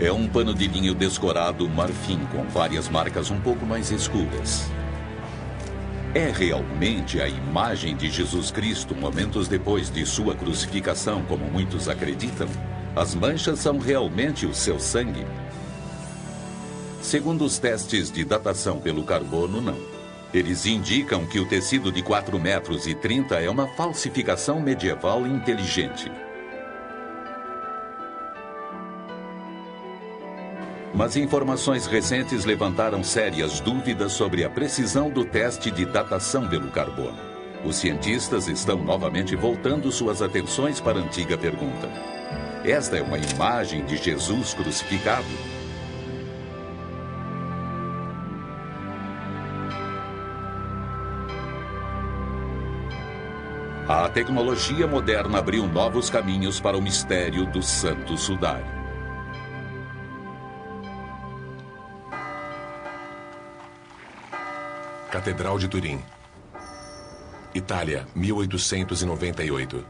É um pano de linho descorado marfim com várias marcas um pouco mais escuras. É realmente a imagem de Jesus Cristo momentos depois de sua crucificação, como muitos acreditam? As manchas são realmente o seu sangue? Segundo os testes de datação pelo carbono, não. Eles indicam que o tecido de 4,30 metros é uma falsificação medieval inteligente. Mas informações recentes levantaram sérias dúvidas sobre a precisão do teste de datação pelo carbono. Os cientistas estão novamente voltando suas atenções para a antiga pergunta. Esta é uma imagem de Jesus crucificado? A tecnologia moderna abriu novos caminhos para o mistério do Santo Sudário. Catedral de Turim, Itália, 1898.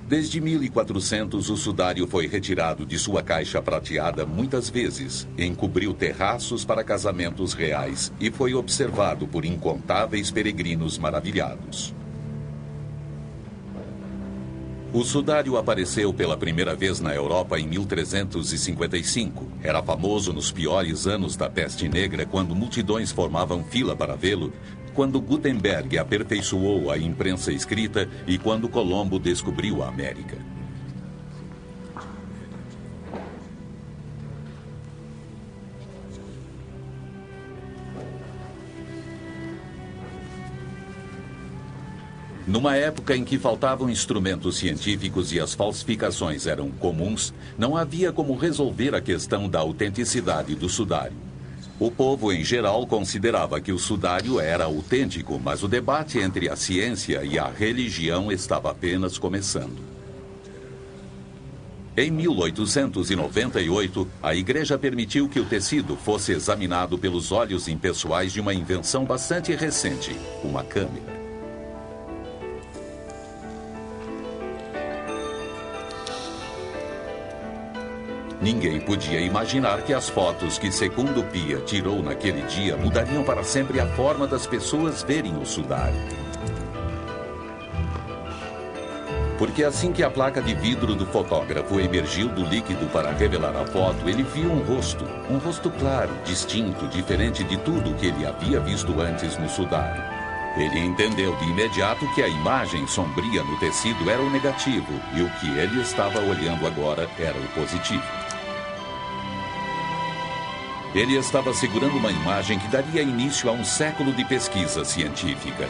Desde 1400, o sudário foi retirado de sua caixa prateada muitas vezes, encobriu terraços para casamentos reais e foi observado por incontáveis peregrinos maravilhados. O sudário apareceu pela primeira vez na Europa em 1355. Era famoso nos piores anos da peste negra, quando multidões formavam fila para vê-lo, quando Gutenberg aperfeiçoou a imprensa escrita e quando Colombo descobriu a América. Numa época em que faltavam instrumentos científicos e as falsificações eram comuns, não havia como resolver a questão da autenticidade do sudário. O povo, em geral, considerava que o sudário era autêntico, mas o debate entre a ciência e a religião estava apenas começando. Em 1898, a Igreja permitiu que o tecido fosse examinado pelos olhos impessoais de uma invenção bastante recente, uma câmera. Ninguém podia imaginar que as fotos que Secundo Pia tirou naquele dia mudariam para sempre a forma das pessoas verem o sudário. Porque assim que a placa de vidro do fotógrafo emergiu do líquido para revelar a foto, ele viu um rosto claro, distinto, diferente de tudo o que ele havia visto antes no sudário. Ele entendeu de imediato que a imagem sombria no tecido era o negativo e o que ele estava olhando agora era o positivo. Ele estava segurando uma imagem que daria início a um século de pesquisas científicas.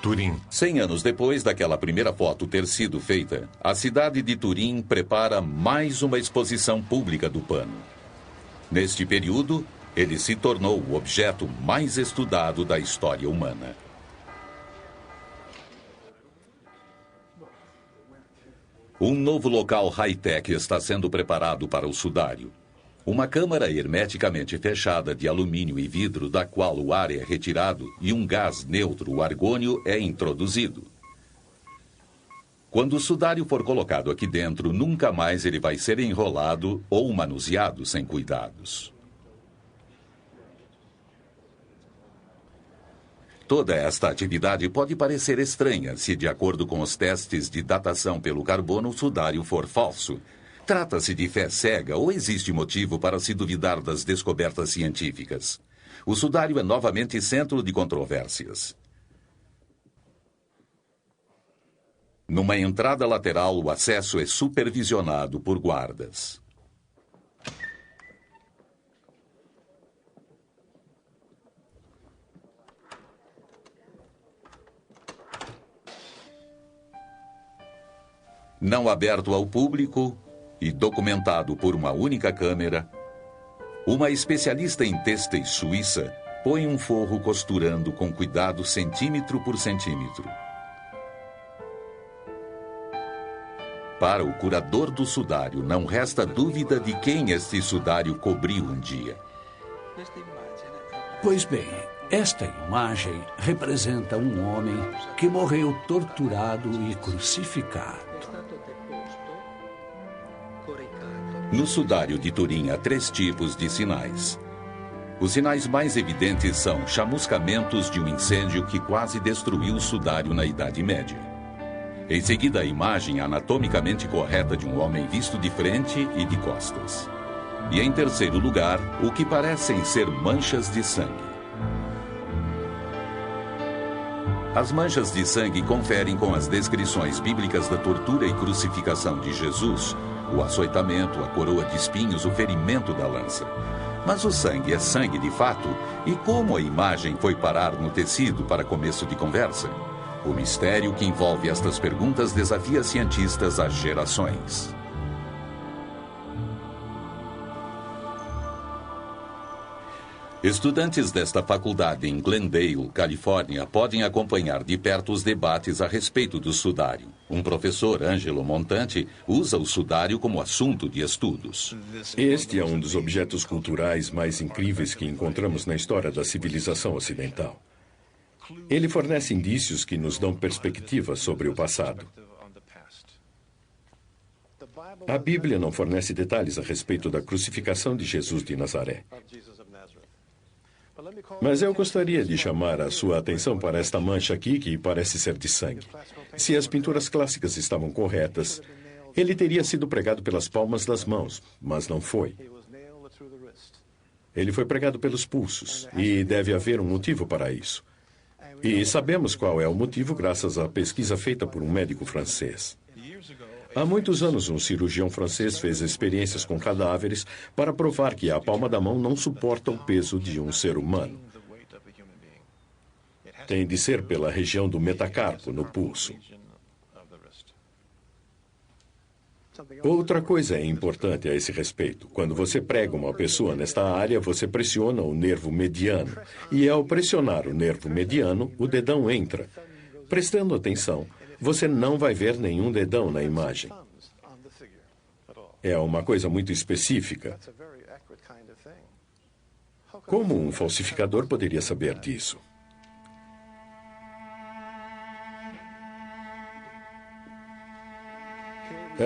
Turim. 100 anos depois daquela primeira foto ter sido feita, a cidade de Turim prepara mais uma exposição pública do pano. Neste período, ele se tornou o objeto mais estudado da história humana. Um novo local high-tech está sendo preparado para o sudário. Uma câmara hermeticamente fechada de alumínio e vidro, da qual o ar é retirado e um gás neutro, o argônio, é introduzido. Quando o sudário for colocado aqui dentro, nunca mais ele vai ser enrolado ou manuseado sem cuidados. Toda esta atividade pode parecer estranha se, de acordo com os testes de datação pelo carbono, o sudário for falso. Trata-se de fé cega ou existe motivo para se duvidar das descobertas científicas? O sudário é novamente centro de controvérsias. Numa entrada lateral, o acesso é supervisionado por guardas. Não aberto ao público e documentado por uma única câmera, uma especialista em têxteis suíça põe um forro costurando com cuidado centímetro por centímetro. Para o curador do sudário, não resta dúvida de quem este sudário cobriu um dia. Pois bem, Esta imagem representa um homem que morreu torturado e crucificado. No sudário de Turim há 3 tipos de sinais. Os sinais mais evidentes são chamuscamentos de um incêndio que quase destruiu o sudário na Idade Média. Em seguida, a imagem anatomicamente correta de um homem visto de frente e de costas. E em terceiro lugar, o que parecem ser manchas de sangue. As manchas de sangue conferem com as descrições bíblicas da tortura e crucificação de Jesus, o açoitamento, a coroa de espinhos, o ferimento da lança. Mas o sangue é sangue de fato? E como a imagem foi parar no tecido para começo de conversa? O mistério que envolve estas perguntas desafia cientistas há gerações. Estudantes desta faculdade em Glendale, Califórnia, podem acompanhar de perto os debates a respeito do sudário. Um professor, Angelo Montante, usa o sudário como assunto de estudos. Este é um dos objetos culturais mais incríveis que encontramos na história da civilização ocidental. Ele fornece indícios que nos dão perspectiva sobre o passado. A Bíblia não fornece detalhes a respeito da crucificação de Jesus de Nazaré. Mas eu gostaria de chamar a sua atenção para esta mancha aqui, que parece ser de sangue. Se as pinturas clássicas estavam corretas, ele teria sido pregado pelas palmas das mãos, mas não foi. Ele foi pregado pelos pulsos, e deve haver um motivo para isso. E sabemos qual é o motivo graças à pesquisa feita por um médico francês. Há muitos anos, um cirurgião francês fez experiências com cadáveres para provar que a palma da mão não suporta o peso de um ser humano. Tem de ser pela região do metacarpo, no pulso. Outra coisa é importante a esse respeito. Quando você prega uma pessoa nesta área, você pressiona o nervo mediano. E ao pressionar o nervo mediano, o dedão entra. Prestando atenção, você não vai ver nenhum dedão na imagem. É uma coisa muito específica. Como um falsificador poderia saber disso?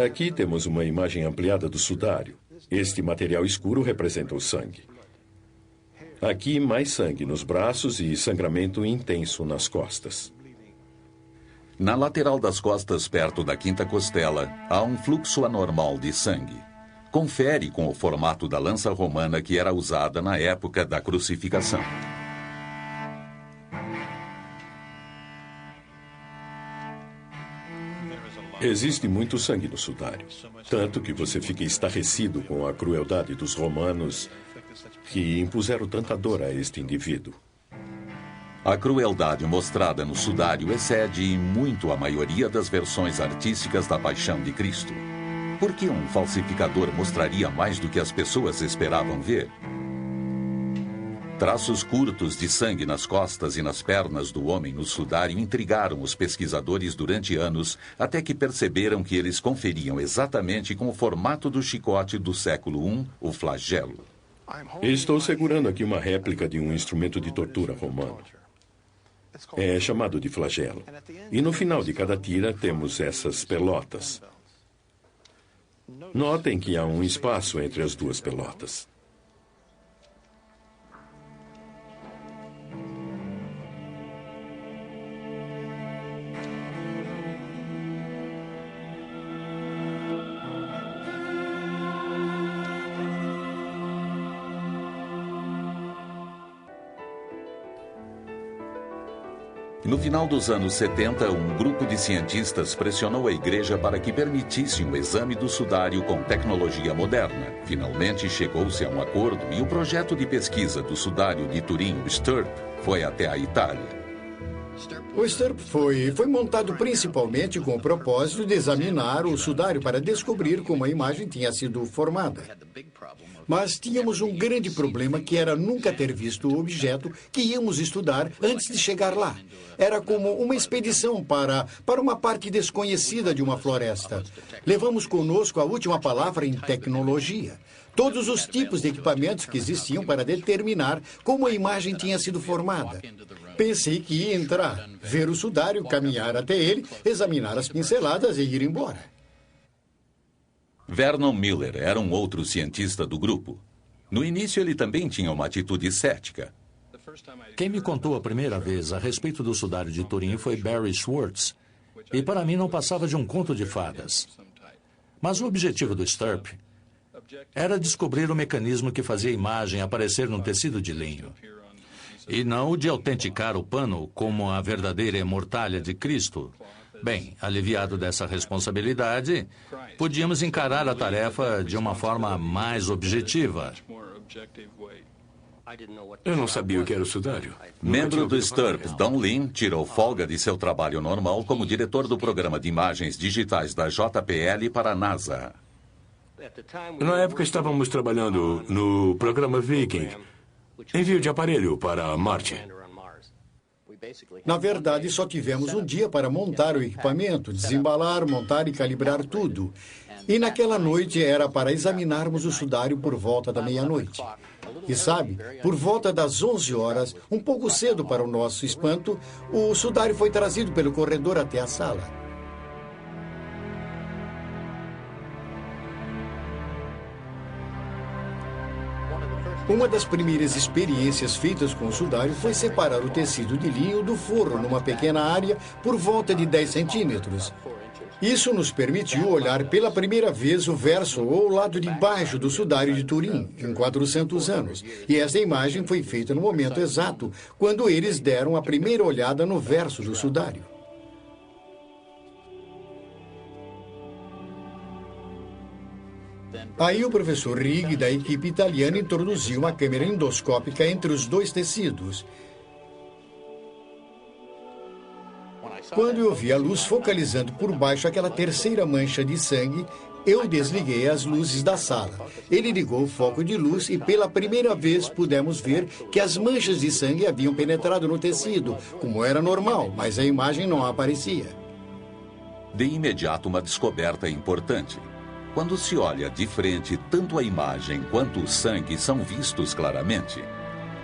Aqui temos uma imagem ampliada do sudário. Este material escuro representa o sangue. Aqui, mais sangue nos braços e sangramento intenso nas costas. Na lateral das costas, perto da quinta costela, há um fluxo anormal de sangue. Confere com o formato da lança romana que era usada na época da crucificação. Existe muito sangue no sudário, tanto que você fica estarrecido com a crueldade dos romanos que impuseram tanta dor a este indivíduo. A crueldade mostrada no sudário excede em muito a maioria das versões artísticas da Paixão de Cristo. Por que um falsificador mostraria mais do que as pessoas esperavam ver? Traços curtos de sangue nas costas e nas pernas do homem no sudário intrigaram os pesquisadores durante anos, até que perceberam que eles conferiam exatamente com o formato do chicote do século I, o flagelo. Estou segurando aqui uma réplica de um instrumento de tortura romano. É chamado de flagelo. E no final de cada tira temos essas pelotas. Notem que há um espaço entre as duas pelotas. No final dos anos 70, um grupo de cientistas pressionou a igreja para que permitisse um exame do sudário com tecnologia moderna. Finalmente chegou-se a um acordo e o projeto de pesquisa do sudário de Turim, STURP, foi até a Itália. O Stirp foi montado principalmente com o propósito de examinar o sudário para descobrir como a imagem tinha sido formada. Mas tínhamos um grande problema, que era nunca ter visto o objeto que íamos estudar antes de chegar lá. Era como uma expedição para uma parte desconhecida de uma floresta. Levamos conosco a última palavra em tecnologia. Todos os tipos de equipamentos que existiam para determinar como a imagem tinha sido formada. Pensei que ia entrar, ver o sudário, caminhar até ele, examinar as pinceladas e ir embora. Vernon Miller era um outro cientista do grupo. No início, ele também tinha uma atitude cética. Quem me contou a primeira vez a respeito do sudário de Turim foi Barry Schwartz, e para mim não passava de um conto de fadas. Mas o objetivo do Stirp era descobrir o mecanismo que fazia a imagem aparecer num tecido de linho. E não o de autenticar o pano como a verdadeira mortalha de Cristo. Bem, aliviado dessa responsabilidade, podíamos encarar a tarefa de uma forma mais objetiva. Eu não sabia o que era o sudário. Membro do Stirp, Don Lin, tirou folga de seu trabalho normal como diretor do programa de imagens digitais da JPL para a NASA. Na época estávamos trabalhando no programa Viking, envio de aparelho para Marte. Na verdade, só tivemos um dia para montar o equipamento, desembalar, montar e calibrar tudo. E naquela noite era para examinarmos o sudário por volta da meia-noite. E sabe, por volta das 11 horas, um pouco cedo para o nosso espanto, o sudário foi trazido pelo corredor até a sala. Uma das primeiras experiências feitas com o sudário foi separar o tecido de linho do forro numa pequena área por volta de 10 centímetros. Isso nos permitiu olhar pela primeira vez o verso ou o lado de baixo do sudário de Turim, em 400 anos. E essa imagem foi feita no momento exato, quando eles deram a primeira olhada no verso do sudário. Aí o professor Rigg, da equipe italiana, introduziu uma câmera endoscópica entre os dois tecidos. Quando eu vi a luz focalizando por baixo aquela terceira mancha de sangue, eu desliguei as luzes da sala. Ele ligou o foco de luz e pela primeira vez pudemos ver que as manchas de sangue haviam penetrado no tecido, como era normal, mas a imagem não aparecia. De imediato, uma descoberta importante. Quando se olha de frente, tanto a imagem quanto o sangue são vistos claramente.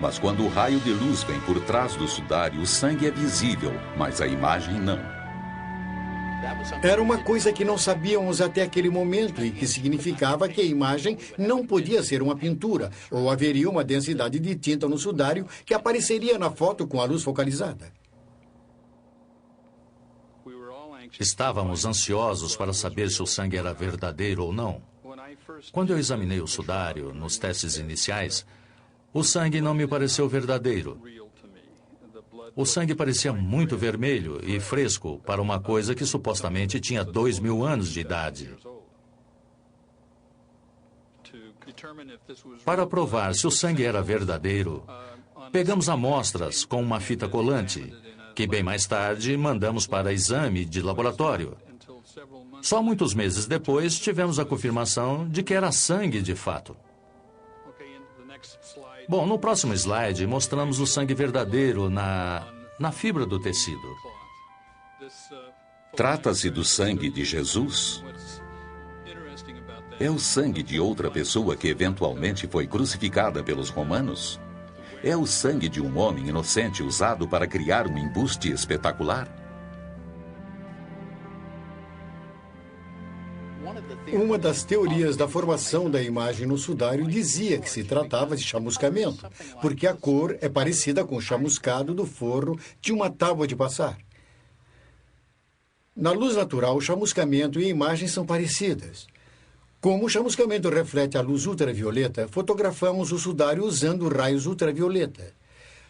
Mas quando o raio de luz vem por trás do sudário, o sangue é visível, mas a imagem não. Era uma coisa que não sabíamos até aquele momento e que significava que a imagem não podia ser uma pintura, ou haveria uma densidade de tinta no sudário que apareceria na foto com a luz focalizada. Estávamos ansiosos para saber se o sangue era verdadeiro ou não. Quando eu examinei o sudário nos testes iniciais, o sangue não me pareceu verdadeiro. O sangue parecia muito vermelho e fresco para uma coisa que supostamente tinha 2.000 anos de idade. Para provar se o sangue era verdadeiro, pegamos amostras com uma fita colante, que bem mais tarde mandamos para exame de laboratório. Só muitos meses depois tivemos a confirmação de que era sangue de fato. Bom, no próximo slide mostramos o sangue verdadeiro na fibra do tecido. Trata-se do sangue de Jesus? É o sangue de outra pessoa que eventualmente foi crucificada pelos romanos? É o sangue de um homem inocente usado para criar um embuste espetacular? Uma das teorias da formação da imagem no sudário dizia que se tratava de chamuscamento, porque a cor é parecida com o chamuscado do forro de uma tábua de passar. Na luz natural, o chamuscamento e a imagem são parecidas. Como o chamuscamento reflete a luz ultravioleta, fotografamos o sudário usando raios ultravioleta.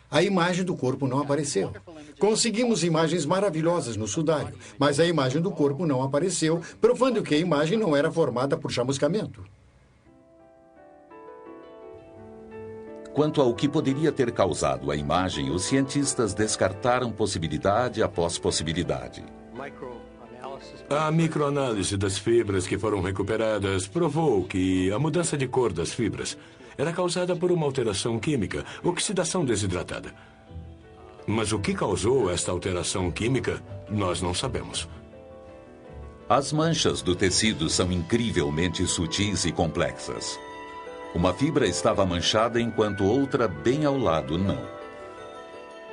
A imagem do corpo não apareceu. Conseguimos imagens maravilhosas no sudário, mas a imagem do corpo não apareceu, provando que a imagem não era formada por chamuscamento. Quanto ao que poderia ter causado a imagem, os cientistas descartaram possibilidade após possibilidade. A microanálise das fibras que foram recuperadas provou que a mudança de cor das fibras era causada por uma alteração química, oxidação desidratada. Mas o que causou esta alteração química, nós não sabemos. As manchas do tecido são incrivelmente sutis e complexas. Uma fibra estava manchada enquanto outra bem ao lado não.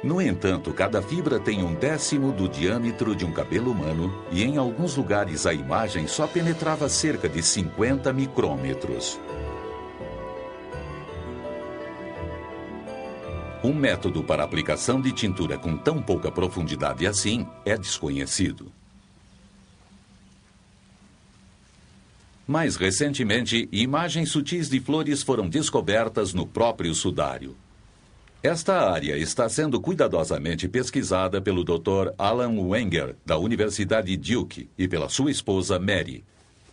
No entanto, cada fibra tem 1/10 do diâmetro de um cabelo humano e em alguns lugares a imagem só penetrava cerca de 50 micrômetros. Um método para aplicação de tintura com tão pouca profundidade assim é desconhecido. Mais recentemente, imagens sutis de flores foram descobertas no próprio sudário. Esta área está sendo cuidadosamente pesquisada pelo Dr. Alan Wenger, da Universidade Duke, e pela sua esposa Mary.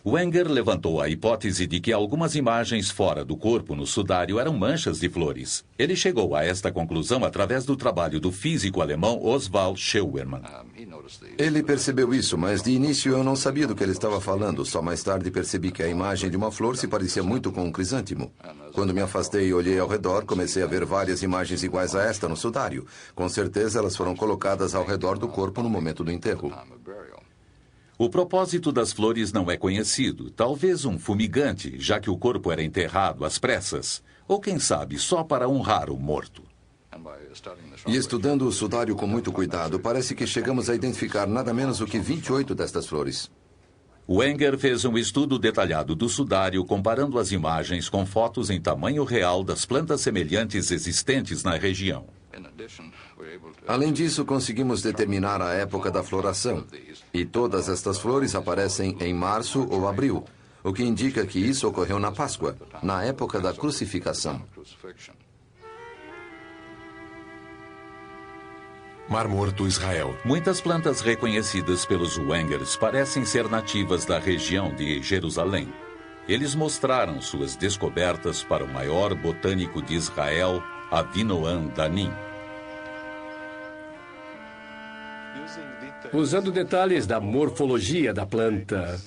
Wenger levantou a hipótese de que algumas imagens fora do corpo no sudário eram manchas de flores. Ele chegou a esta conclusão através do trabalho do físico alemão Oswald Scheuermann. Ele percebeu isso, mas de início eu não sabia do que ele estava falando. Só mais tarde percebi que a imagem de uma flor se parecia muito com um crisântemo. Quando me afastei e olhei ao redor, comecei a ver várias imagens iguais a esta no sudário. Com certeza elas foram colocadas ao redor do corpo no momento do enterro. O propósito das flores não é conhecido. Talvez um fumigante, já que o corpo era enterrado às pressas. Ou, quem sabe, só para honrar o morto. E estudando o sudário com muito cuidado, parece que chegamos a identificar nada menos do que 28 destas flores. Wenger fez um estudo detalhado do sudário, comparando as imagens com fotos em tamanho real das plantas semelhantes existentes na região. Além disso, conseguimos determinar a época da floração. E todas estas flores aparecem em março ou abril, o que indica que isso ocorreu na Páscoa, na época da crucificação. Mar Morto, Israel. Muitas plantas reconhecidas pelos Wengers parecem ser nativas da região de Jerusalém. Eles mostraram suas descobertas para o maior botânico de Israel, Avinoam Danim. Usando detalhes da morfologia da planta,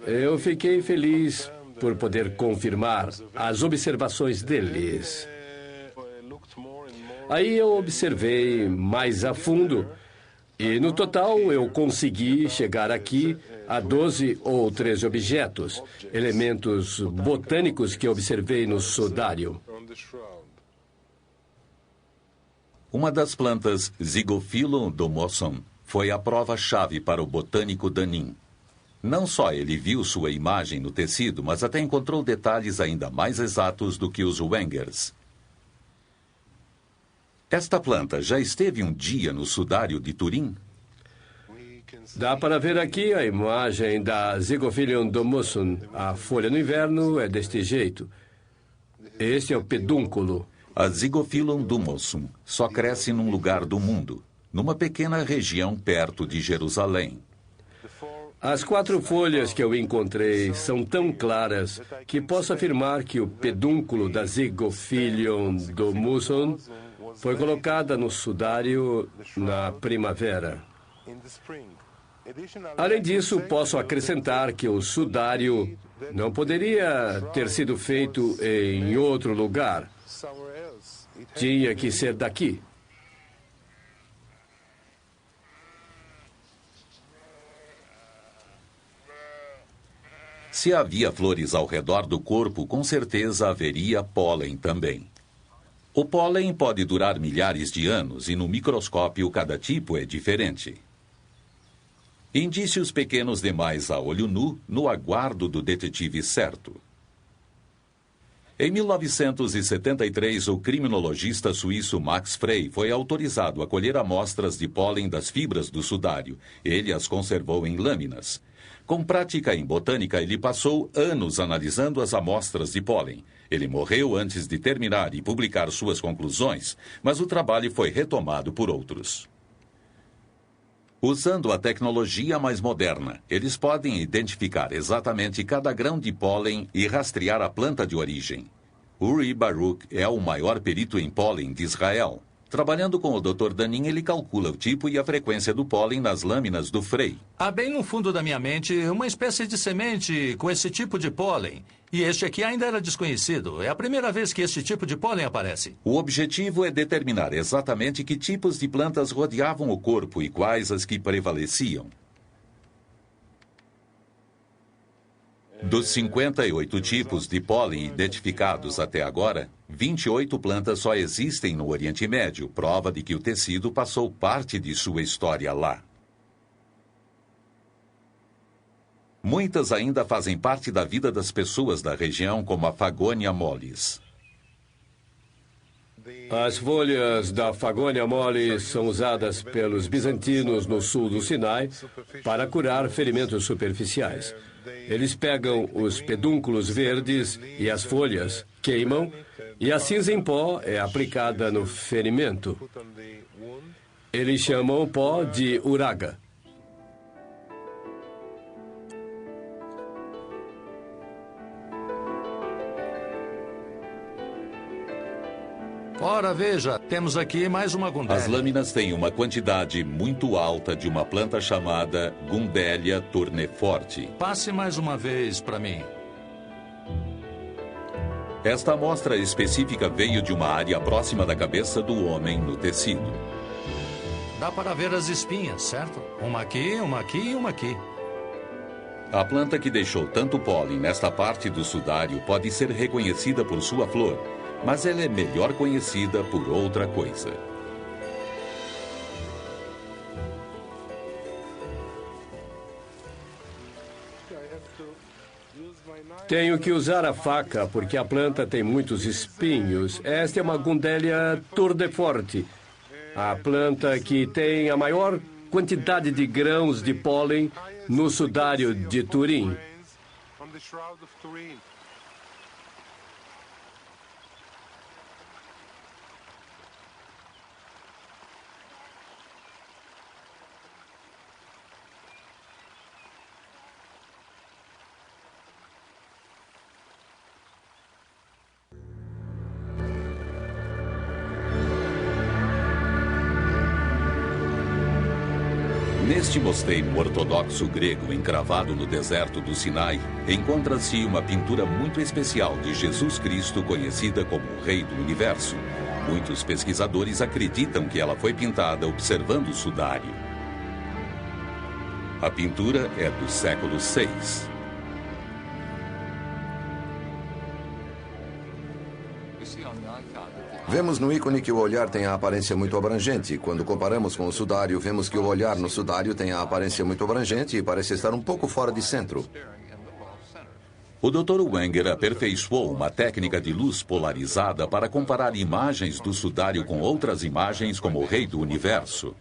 eu fiquei feliz por poder confirmar as observações deles. Aí eu observei mais a fundo e, no total, eu consegui chegar aqui a 12 ou 13 objetos, elementos botânicos que observei no sudário. Uma das plantas, Zygophyllum domossum, foi a prova-chave para o botânico Danim. Não só ele viu sua imagem no tecido, mas até encontrou detalhes ainda mais exatos do que os Wengers. Esta planta já esteve um dia no sudário de Turim? Dá para ver aqui a imagem da Zygophyllum domossum. A folha no inverno é deste jeito. Este é o pedúnculo. A Zygophyllum domossum só cresce num lugar do mundo, numa pequena região perto de Jerusalém. As 4 folhas que eu encontrei são tão claras que posso afirmar que o pedúnculo da Zygophyllum domossum foi colocada no sudário na primavera. Além disso, posso acrescentar que o sudário não poderia ter sido feito em outro lugar. Tinha que ser daqui. Se havia flores ao redor do corpo, com certeza haveria pólen também. O pólen pode durar milhares de anos e no microscópio cada tipo é diferente. Indícios pequenos demais a olho nu no aguardo do detetive certo. Em 1973, o criminologista suíço Max Frey foi autorizado a colher amostras de pólen das fibras do sudário. Ele as conservou em lâminas. Com prática em botânica, ele passou anos analisando as amostras de pólen. Ele morreu antes de terminar e publicar suas conclusões, mas o trabalho foi retomado por outros. Usando a tecnologia mais moderna, eles podem identificar exatamente cada grão de pólen e rastrear a planta de origem. Uri Baruch é o maior perito em pólen de Israel. Trabalhando com o Dr. Danin, ele calcula o tipo e a frequência do pólen nas lâminas do Frey. Há bem no fundo da minha mente uma espécie de semente com esse tipo de pólen. E este aqui ainda era desconhecido. É a primeira vez que este tipo de pólen aparece. O objetivo é determinar exatamente que tipos de plantas rodeavam o corpo e quais as que prevaleciam. Dos 58 tipos de pólen identificados até agora, 28 plantas só existem no Oriente Médio, prova de que o tecido passou parte de sua história lá. Muitas ainda fazem parte da vida das pessoas da região, como a Fagonia mollis. As folhas da Fagonia mollis são usadas pelos bizantinos no sul do Sinai para curar ferimentos superficiais. Eles pegam os pedúnculos verdes e as folhas, queimam, e a cinza em pó é aplicada no ferimento. Eles chamam o pó de uraga. Ora, veja, temos aqui mais uma gundélia. As lâminas têm uma quantidade muito alta de uma planta chamada Gundelia tourneforte. Passe mais uma vez para mim. Esta amostra específica veio de uma área próxima da cabeça do homem no tecido. Dá para ver as espinhas, certo? Uma aqui, uma aqui e uma aqui. A planta que deixou tanto pólen nesta parte do sudário pode ser reconhecida por sua flor, mas ela é melhor conhecida por outra coisa. Tenho que usar a faca porque a planta tem muitos espinhos. Esta é uma Gundelia tourneforte, a planta que tem a maior quantidade de grãos de pólen no sudário de Turim. Neste mosteiro ortodoxo grego encravado no deserto do Sinai, encontra-se uma pintura muito especial de Jesus Cristo conhecida como o Rei do Universo. Muitos pesquisadores acreditam que ela foi pintada observando o sudário. A pintura é do século VI. Vemos no ícone que o olhar tem a aparência muito abrangente. Quando comparamos com o sudário, vemos que o olhar no sudário tem a aparência muito abrangente e parece estar um pouco fora de centro. O Dr. Wenger aperfeiçoou uma técnica de luz polarizada para comparar imagens do sudário com outras imagens como o Rei do Universo.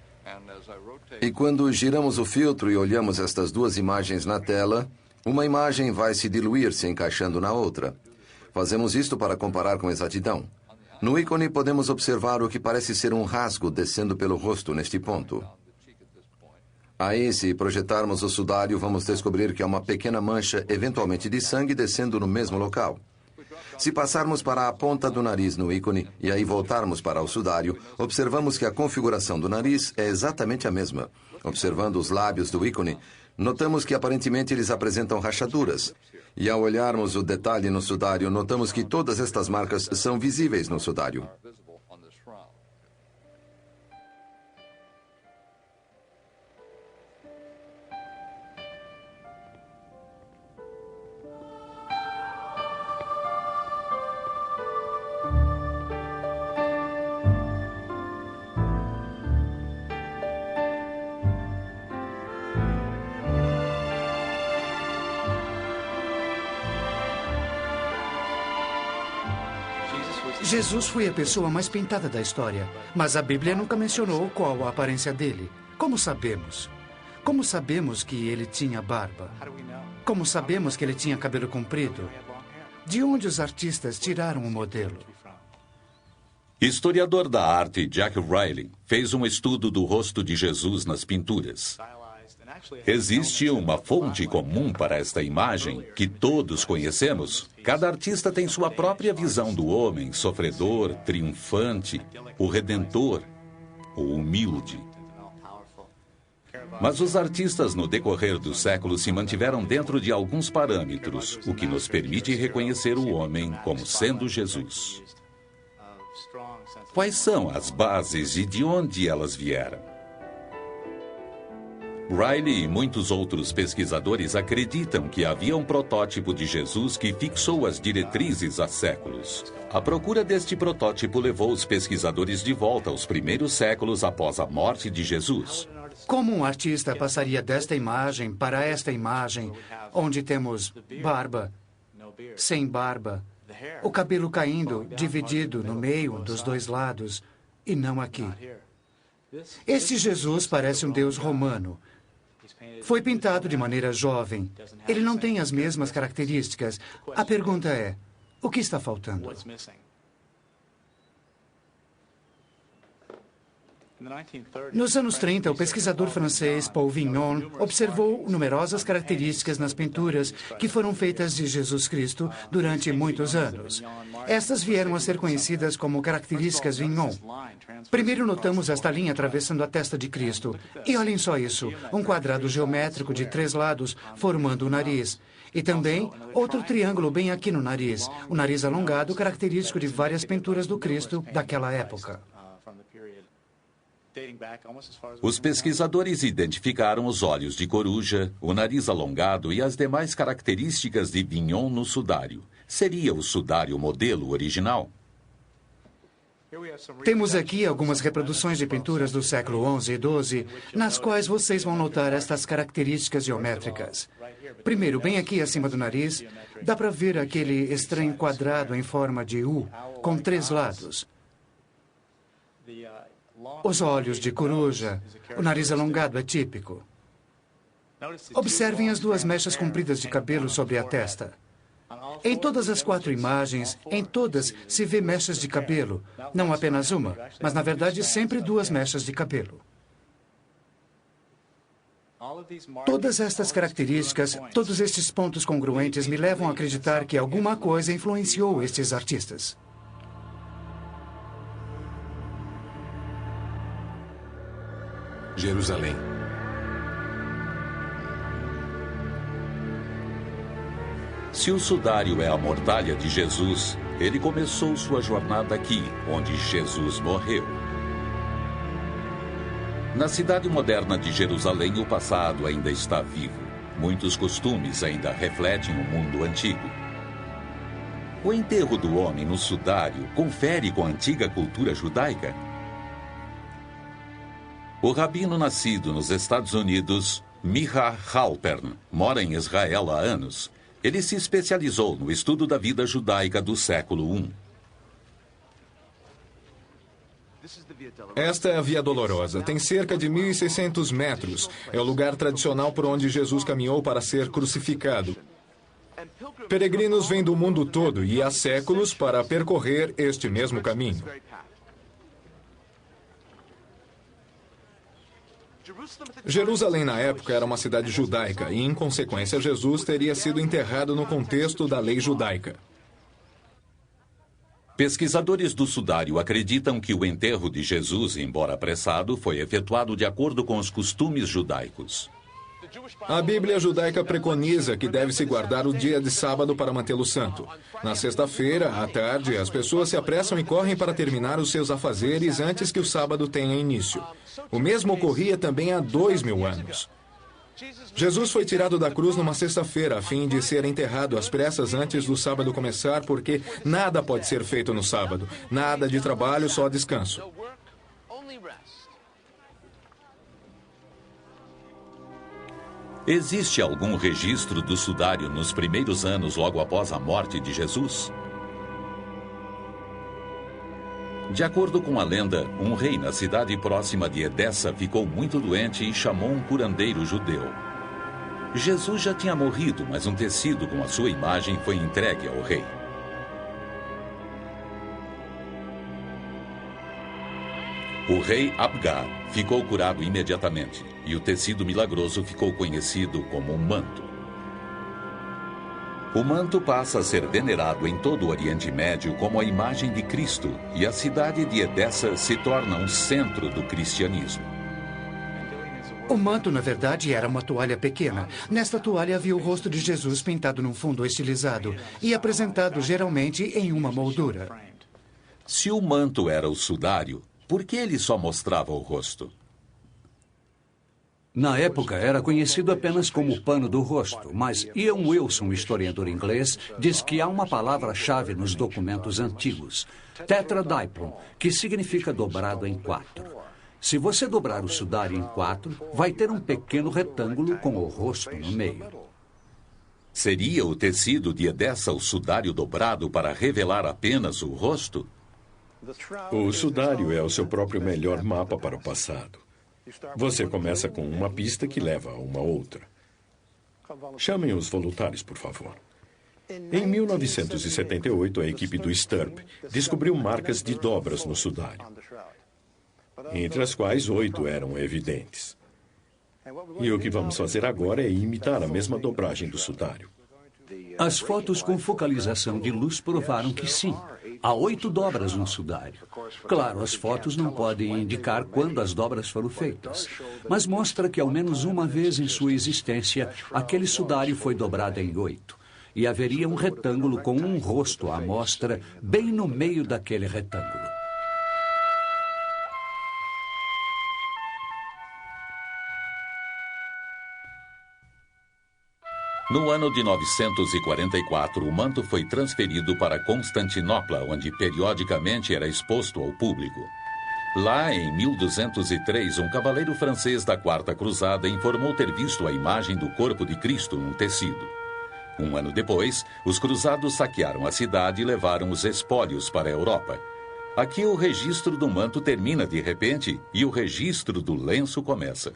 E quando giramos o filtro e olhamos estas duas imagens na tela, uma imagem vai se diluir se encaixando na outra. Fazemos isto para comparar com exatidão. No ícone podemos observar o que parece ser um rasgo descendo pelo rosto neste ponto. Aí, se projetarmos o sudário, vamos descobrir que há uma pequena mancha, eventualmente de sangue, descendo no mesmo local. Se passarmos para a ponta do nariz no ícone e aí voltarmos para o sudário, observamos que a configuração do nariz é exatamente a mesma. Observando os lábios do ícone, notamos que aparentemente eles apresentam rachaduras. E ao olharmos o detalhe no sudário, notamos que todas estas marcas são visíveis no sudário. Jesus foi a pessoa mais pintada da história, mas a Bíblia nunca mencionou qual a aparência dele. Como sabemos? Como sabemos que ele tinha barba? Como sabemos que ele tinha cabelo comprido? De onde os artistas tiraram o modelo? Historiador da arte Jack Riley fez um estudo do rosto de Jesus nas pinturas. Existe uma fonte comum para esta imagem que todos conhecemos. Cada artista tem sua própria visão do homem sofredor, triunfante, o redentor, o humilde. Mas os artistas, no decorrer dos séculos, se mantiveram dentro de alguns parâmetros, o que nos permite reconhecer o homem como sendo Jesus. Quais são as bases e de onde elas vieram? Riley e muitos outros pesquisadores acreditam que havia um protótipo de Jesus que fixou as diretrizes há séculos. A procura deste protótipo levou os pesquisadores de volta aos primeiros séculos após a morte de Jesus. Como um artista passaria desta imagem para esta imagem, onde temos barba, sem barba, o cabelo caindo, dividido no meio dos dois lados, e não aqui? Este Jesus parece um deus romano. Foi pintado de maneira jovem. Ele não tem as mesmas características. A pergunta é, o que está faltando? Nos anos 30, o pesquisador francês Paul Vignon observou numerosas características nas pinturas que foram feitas de Jesus Cristo durante muitos anos. Estas vieram a ser conhecidas como características Vignon. Primeiro notamos esta linha atravessando a testa de Cristo. E olhem só isso, um quadrado geométrico de 3 lados formando o nariz. E também outro triângulo bem aqui no nariz, o nariz alongado característico de várias pinturas do Cristo daquela época. Os pesquisadores identificaram os olhos de coruja, o nariz alongado e as demais características de Vignon no sudário. Seria o sudário modelo original? Temos aqui algumas reproduções de pinturas do século XI e XII, nas quais vocês vão notar estas características geométricas. Primeiro, bem aqui acima do nariz, dá para ver aquele estranho quadrado em forma de U, com 3 lados. Os olhos de coruja, o nariz alongado é típico. Observem as 2 mechas compridas de cabelo sobre a testa. Em todas as 4 imagens, em todas se vê mechas de cabelo. Não apenas uma, mas na verdade sempre 2 mechas de cabelo. Todas estas características, todos estes pontos congruentes me levam a acreditar que alguma coisa influenciou estes artistas. Jerusalém. Se o sudário é a mortalha de Jesus, ele começou sua jornada aqui, onde Jesus morreu. Na cidade moderna de Jerusalém, o passado ainda está vivo. Muitos costumes ainda refletem o mundo antigo. O enterro do homem no sudário confere com a antiga cultura judaica? O rabino nascido nos Estados Unidos, Micha Halpern, mora em Israel há anos. Ele se especializou no estudo da vida judaica do século I. Esta é a Via Dolorosa. Tem cerca de 1.600 metros. É o lugar tradicional por onde Jesus caminhou para ser crucificado. Peregrinos vêm do mundo todo e há séculos para percorrer este mesmo caminho. Jerusalém, na época, era uma cidade judaica e, em consequência, Jesus teria sido enterrado no contexto da lei judaica. Pesquisadores do sudário acreditam que o enterro de Jesus, embora apressado, foi efetuado de acordo com os costumes judaicos. A Bíblia judaica preconiza que deve-se guardar o dia de sábado para mantê-lo santo. Na sexta-feira, à tarde, as pessoas se apressam e correm para terminar os seus afazeres antes que o sábado tenha início. O mesmo ocorria também há 2.000 anos. Jesus foi tirado da cruz numa sexta-feira, a fim de ser enterrado às pressas antes do sábado começar, porque nada pode ser feito no sábado. Nada de trabalho, só descanso. Existe algum registro do sudário nos primeiros anos logo após a morte de Jesus? De acordo com a lenda, um rei na cidade próxima de Edessa ficou muito doente e chamou um curandeiro judeu. Jesus já tinha morrido, mas um tecido com a sua imagem foi entregue ao rei. O rei Abgar ficou curado imediatamente, e o tecido milagroso ficou conhecido como um manto. O manto passa a ser venerado em todo o Oriente Médio como a imagem de Cristo, e a cidade de Edessa se torna um centro do cristianismo. O manto, na verdade, era uma toalha pequena. Nesta toalha havia o rosto de Jesus pintado num fundo estilizado e apresentado geralmente em uma moldura. Se o manto era o sudário, por que ele só mostrava o rosto? Na época, era conhecido apenas como pano do rosto, mas Ian Wilson, historiador inglês, diz que há uma palavra-chave nos documentos antigos, tetradiplon, que significa dobrado em 4. Se você dobrar o sudário em 4, vai ter um pequeno retângulo com o rosto no meio. Seria o tecido de Edessa o sudário dobrado para revelar apenas o rosto? O sudário é o seu próprio melhor mapa para o passado. Você começa com uma pista que leva a uma outra. Chamem os voluntários, por favor. Em 1978, a equipe do STURP descobriu marcas de dobras no sudário, entre as quais 8 eram evidentes. E o que vamos fazer agora é imitar a mesma dobragem do sudário. As fotos com focalização de luz provaram que sim, há 8 dobras no sudário. Claro, as fotos não podem indicar quando as dobras foram feitas, mas mostra que ao menos uma vez em sua existência, aquele sudário foi dobrado em 8. E haveria um retângulo com um rosto à mostra bem no meio daquele retângulo. No ano de 944, o manto foi transferido para Constantinopla, onde periodicamente era exposto ao público. Lá, em 1203, um cavaleiro francês da Quarta Cruzada informou ter visto a imagem do corpo de Cristo num tecido. Um ano depois, os cruzados saquearam a cidade e levaram os espólios para a Europa. Aqui o registro do manto termina de repente e o registro do lenço começa.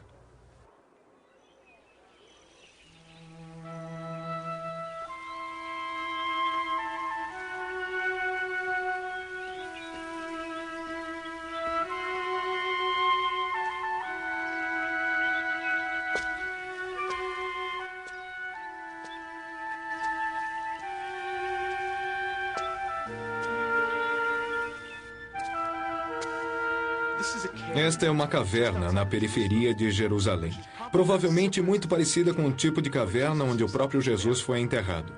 Esta é uma caverna na periferia de Jerusalém, provavelmente muito parecida com o tipo de caverna onde o próprio Jesus foi enterrado.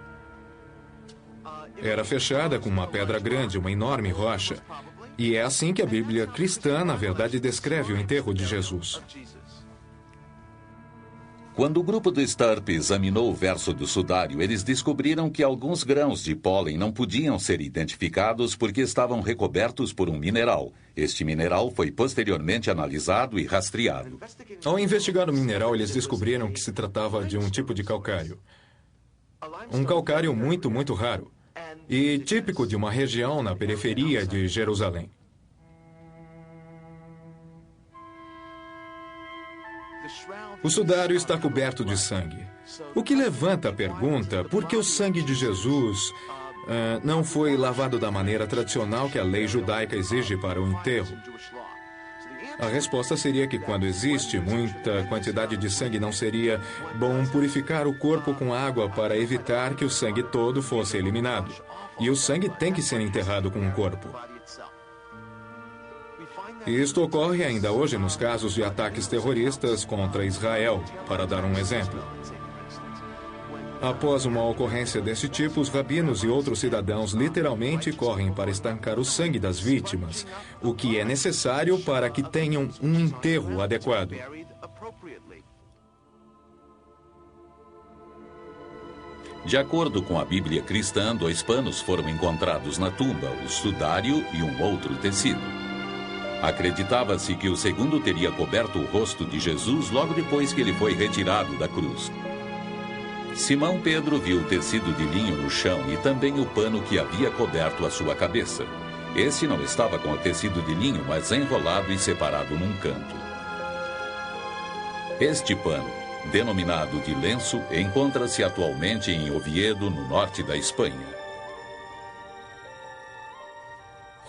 Era fechada com uma pedra grande, uma enorme rocha, e é assim que a Bíblia cristã, na verdade, descreve o enterro de Jesus. Quando o grupo do STURP examinou o verso do sudário, eles descobriram que alguns grãos de pólen não podiam ser identificados porque estavam recobertos por um mineral. Este mineral foi posteriormente analisado e rastreado. Ao investigar o mineral, eles descobriram que se tratava de um tipo de calcário. Um calcário muito, muito raro e típico de uma região na periferia de Jerusalém. O sudário está coberto de sangue. O que levanta a pergunta por que o sangue de Jesus não foi lavado da maneira tradicional que a lei judaica exige para o enterro. A resposta seria que quando existe muita quantidade de sangue, não seria bom purificar o corpo com água para evitar que o sangue todo fosse eliminado. E o sangue tem que ser enterrado com o corpo. Isto ocorre ainda hoje nos casos de ataques terroristas contra Israel, para dar um exemplo. Após uma ocorrência desse tipo, os rabinos e outros cidadãos literalmente correm para estancar o sangue das vítimas, o que é necessário para que tenham um enterro adequado. De acordo com a Bíblia cristã, 2 panos foram encontrados na tumba, o sudário e um outro tecido. Acreditava-se que o segundo teria coberto o rosto de Jesus logo depois que ele foi retirado da cruz. Simão Pedro viu o tecido de linho no chão e também o pano que havia coberto a sua cabeça. Esse não estava com o tecido de linho, mas enrolado e separado num canto. Este pano, denominado de lenço, encontra-se atualmente em Oviedo, no norte da Espanha.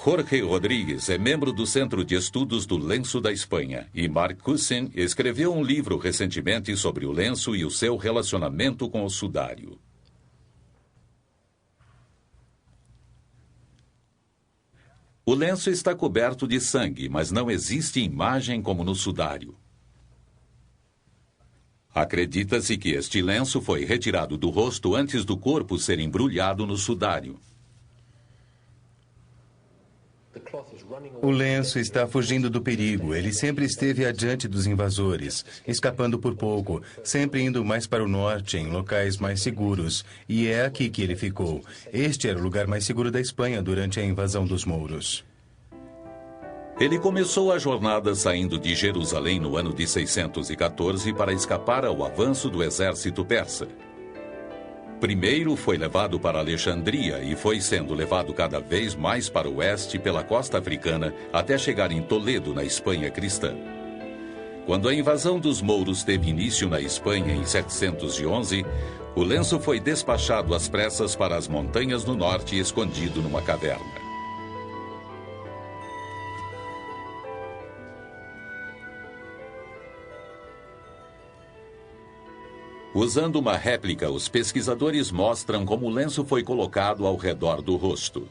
Jorge Rodrigues é membro do Centro de Estudos do Lenço da Espanha e Mark Cousin escreveu um livro recentemente sobre o lenço e o seu relacionamento com o sudário. O lenço está coberto de sangue, mas não existe imagem como no sudário. Acredita-se que este lenço foi retirado do rosto antes do corpo ser embrulhado no sudário. O lenço está fugindo do perigo. Ele sempre esteve adiante dos invasores, escapando por pouco, sempre indo mais para o norte, em locais mais seguros. E é aqui que ele ficou. Este era o lugar mais seguro da Espanha durante a invasão dos mouros. Ele começou a jornada saindo de Jerusalém no ano de 614 para escapar ao avanço do exército persa. Primeiro foi levado para Alexandria e foi sendo levado cada vez mais para o oeste pela costa africana até chegar em Toledo, na Espanha cristã. Quando a invasão dos mouros teve início na Espanha em 711, o lenço foi despachado às pressas para as montanhas no norte, escondido numa caverna. Usando uma réplica, os pesquisadores mostram como o lenço foi colocado ao redor do rosto.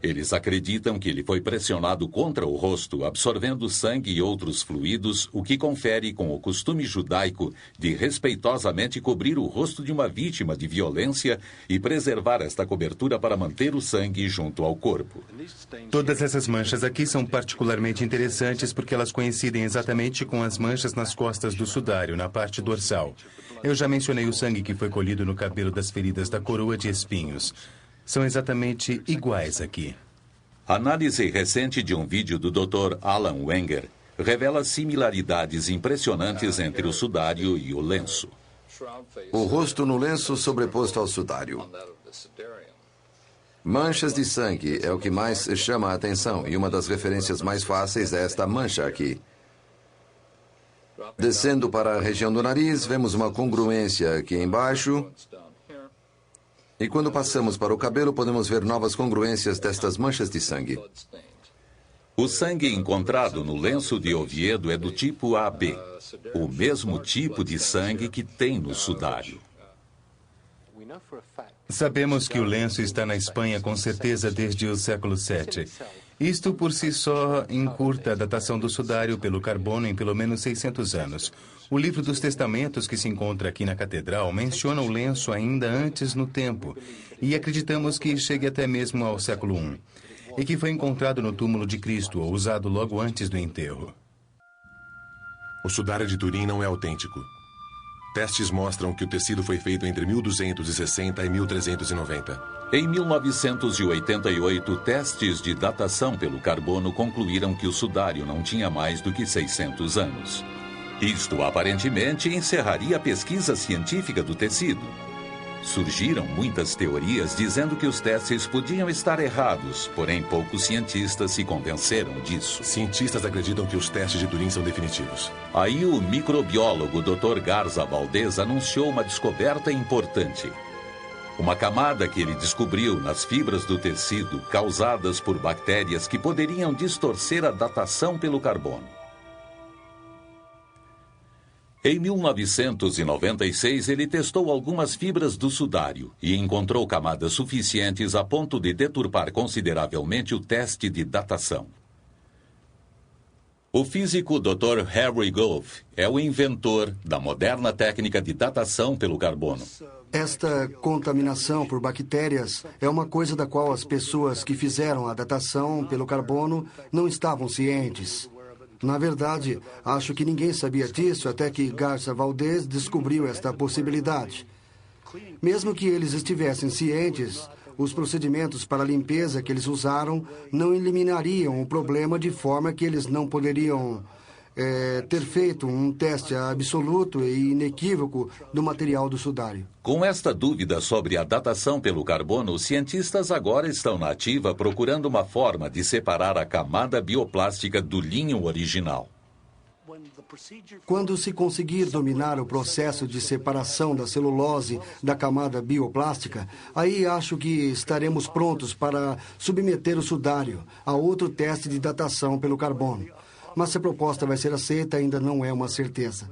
Eles acreditam que ele foi pressionado contra o rosto, absorvendo sangue e outros fluidos, o que confere com o costume judaico de respeitosamente cobrir o rosto de uma vítima de violência e preservar esta cobertura para manter o sangue junto ao corpo. Todas essas manchas aqui são particularmente interessantes porque elas coincidem exatamente com as manchas nas costas do sudário, na parte dorsal. Eu já mencionei o sangue que foi colhido no cabelo das feridas da coroa de espinhos. São exatamente iguais aqui. Análise recente de um vídeo do Dr. Alan Wenger revela similaridades impressionantes entre o sudário e o lenço. O rosto no lenço sobreposto ao sudário. Manchas de sangue é o que mais chama a atenção, e uma das referências mais fáceis é esta mancha aqui. Descendo para a região do nariz, vemos uma congruência aqui embaixo. E quando passamos para o cabelo, podemos ver novas congruências destas manchas de sangue. O sangue encontrado no lenço de Oviedo é do tipo AB, o mesmo tipo de sangue que tem no sudário. Sabemos que o lenço está na Espanha com certeza desde o século VII. Isto por si só encurta a datação do sudário pelo carbono em pelo menos 600 anos. O livro dos testamentos que se encontra aqui na catedral menciona o lenço ainda antes no tempo, e acreditamos que chegue até mesmo ao século I, e que foi encontrado no túmulo de Cristo ou usado logo antes do enterro. O sudário de Turim não é autêntico. Testes mostram que o tecido foi feito entre 1260 e 1390. Em 1988, testes de datação pelo carbono concluíram que o sudário não tinha mais do que 600 anos. Isto, aparentemente, encerraria a pesquisa científica do tecido. Surgiram muitas teorias dizendo que os testes podiam estar errados, porém poucos cientistas se convenceram disso. Cientistas acreditam que os testes de Turim são definitivos. Aí o microbiólogo Dr. Garza Valdez anunciou uma descoberta importante. Uma camada que ele descobriu nas fibras do tecido causadas por bactérias que poderiam distorcer a datação pelo carbono. Em 1996, ele testou algumas fibras do sudário e encontrou camadas suficientes a ponto de deturpar consideravelmente o teste de datação. O físico Dr. Harry Gove é o inventor da moderna técnica de datação pelo carbono. Esta contaminação por bactérias é uma coisa da qual as pessoas que fizeram a datação pelo carbono não estavam cientes. Na verdade, acho que ninguém sabia disso até que Garza Valdez descobriu esta possibilidade. Mesmo que eles estivessem cientes, os procedimentos para a limpeza que eles usaram não eliminariam o problema de forma que eles não poderiam ter feito um teste absoluto e inequívoco do material do sudário. Com esta dúvida sobre a datação pelo carbono, os cientistas agora estão na ativa procurando uma forma de separar a camada bioplástica do linho original. Quando se conseguir dominar o processo de separação da celulose da camada bioplástica, aí acho que estaremos prontos para submeter o sudário a outro teste de datação pelo carbono. Mas se a proposta vai ser aceita, ainda não é uma certeza.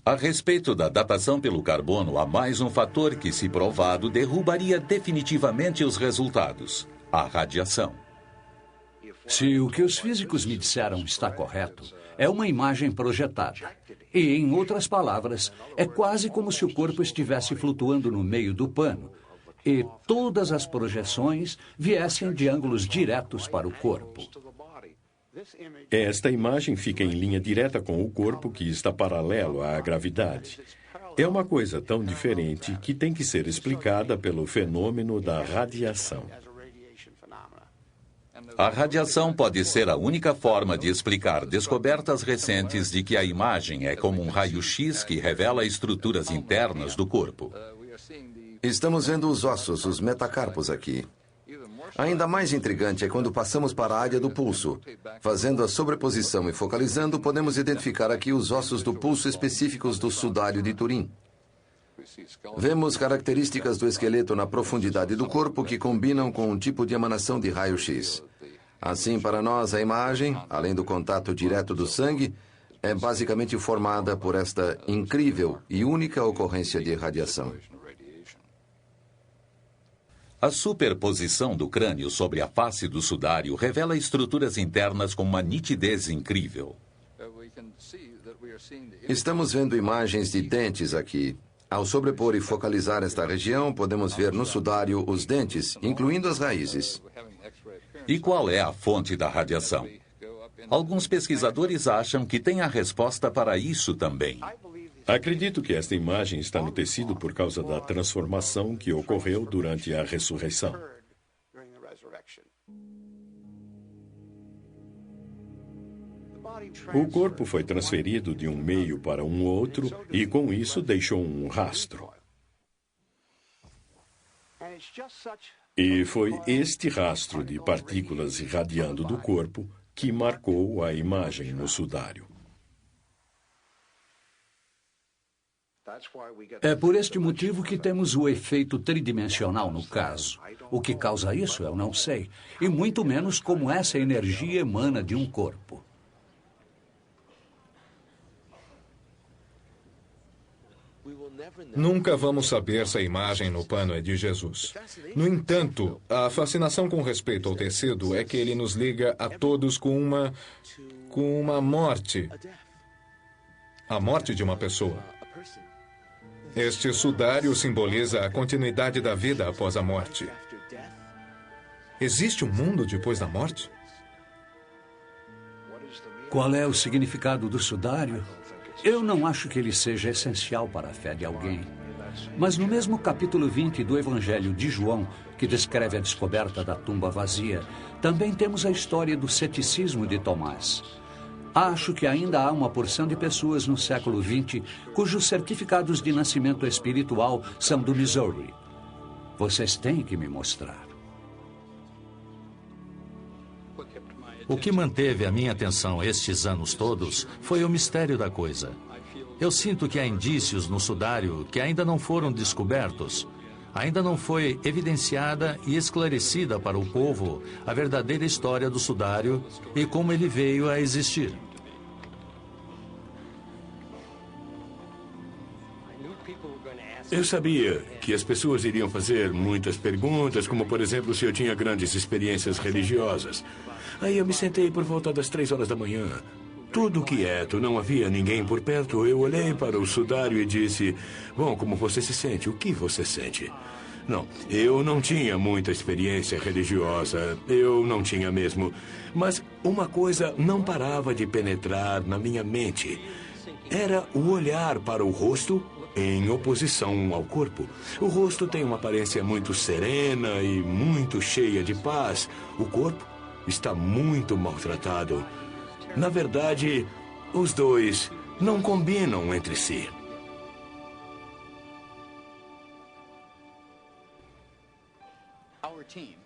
A respeito da datação pelo carbono, há mais um fator que, se provado, derrubaria definitivamente os resultados: a radiação. Se o que os físicos me disseram está correto, é uma imagem projetada. E, em outras palavras, é quase como se o corpo estivesse flutuando no meio do pano e todas as projeções viessem de ângulos diretos para o corpo. Esta imagem fica em linha direta com o corpo, que está paralelo à gravidade. É uma coisa tão diferente que tem que ser explicada pelo fenômeno da radiação. A radiação pode ser a única forma de explicar descobertas recentes de que a imagem é como um raio-x que revela estruturas internas do corpo. Estamos vendo os ossos, os metacarpos aqui. Ainda mais intrigante é quando passamos para a área do pulso. Fazendo a sobreposição e focalizando, podemos identificar aqui os ossos do pulso específicos do sudário de Turim. Vemos características do esqueleto na profundidade do corpo que combinam com um tipo de emanação de raio-x. Assim, para nós, a imagem, além do contato direto do sangue, é basicamente formada por esta incrível e única ocorrência de radiação. A superposição do crânio sobre a face do sudário revela estruturas internas com uma nitidez incrível. Estamos vendo imagens de dentes aqui. Ao sobrepor e focalizar esta região, podemos ver no sudário os dentes, incluindo as raízes. E qual é a fonte da radiação? Alguns pesquisadores acham que tem a resposta para isso também. Acredito que esta imagem está no tecido por causa da transformação que ocorreu durante a ressurreição. O corpo foi transferido de um meio para um outro e, com isso, deixou um rastro. E foi este rastro de partículas irradiando do corpo que marcou a imagem no sudário. É por este motivo que temos o efeito tridimensional no caso. O que causa isso, eu não sei. E muito menos como essa energia emana de um corpo. Nunca vamos saber se a imagem no pano é de Jesus. No entanto, a fascinação com respeito ao tecido é que ele nos liga a todos com uma morte. A morte de uma pessoa. Este sudário simboliza a continuidade da vida após a morte. Existe um mundo depois da morte? Qual é o significado do sudário? Eu não acho que ele seja essencial para a fé de alguém. Mas no mesmo capítulo 20 do Evangelho de João, que descreve a descoberta da tumba vazia, também temos a história do ceticismo de Tomás. Acho que ainda há uma porção de pessoas no século XX cujos certificados de nascimento espiritual são do Missouri. Vocês têm que me mostrar. O que manteve a minha atenção estes anos todos foi o mistério da coisa. Eu sinto que há indícios no sudário que ainda não foram descobertos. Ainda não foi evidenciada e esclarecida para o povo a verdadeira história do sudário e como ele veio a existir. Eu sabia que as pessoas iriam fazer muitas perguntas, como, por exemplo, se eu tinha grandes experiências religiosas. Aí eu me sentei por volta das 3 horas da manhã. Tudo quieto, não havia ninguém por perto. Eu olhei para o sudário e disse, bom, como você se sente? O que você sente? Não, eu não tinha muita experiência religiosa. Eu não tinha mesmo. Mas uma coisa não parava de penetrar na minha mente. Era o olhar para o rosto em oposição ao corpo. O rosto tem uma aparência muito serena e muito cheia de paz. O corpo está muito maltratado. Na verdade, os dois não combinam entre si.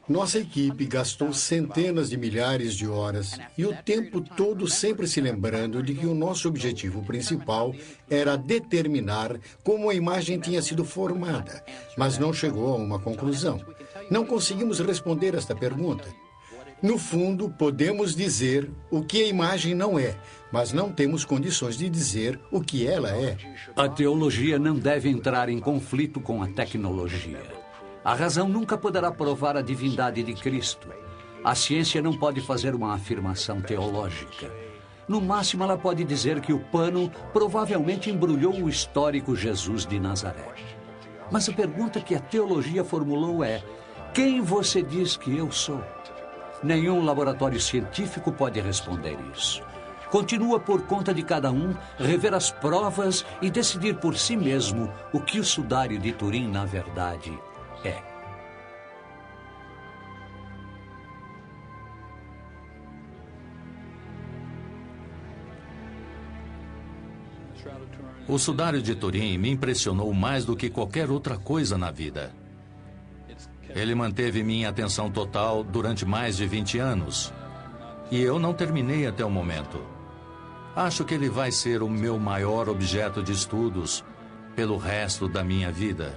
Nossa equipe gastou centenas de milhares de horas e o tempo todo sempre se lembrando de que o nosso objetivo principal era determinar como a imagem tinha sido formada, mas não chegou a uma conclusão. Não conseguimos responder esta pergunta. No fundo, podemos dizer o que a imagem não é, mas não temos condições de dizer o que ela é. A teologia não deve entrar em conflito com a tecnologia. A razão nunca poderá provar a divindade de Cristo. A ciência não pode fazer uma afirmação teológica. No máximo, ela pode dizer que o pano provavelmente embrulhou o histórico Jesus de Nazaré. Mas a pergunta que a teologia formulou é: quem você diz que eu sou? Nenhum laboratório científico pode responder isso. Continua por conta de cada um rever as provas e decidir por si mesmo o que o sudário de Turim, na verdade, é. O sudário de Turim me impressionou mais do que qualquer outra coisa na vida. Ele manteve minha atenção total durante mais de 20 anos. E eu não terminei até o momento. Acho que ele vai ser o meu maior objeto de estudos pelo resto da minha vida.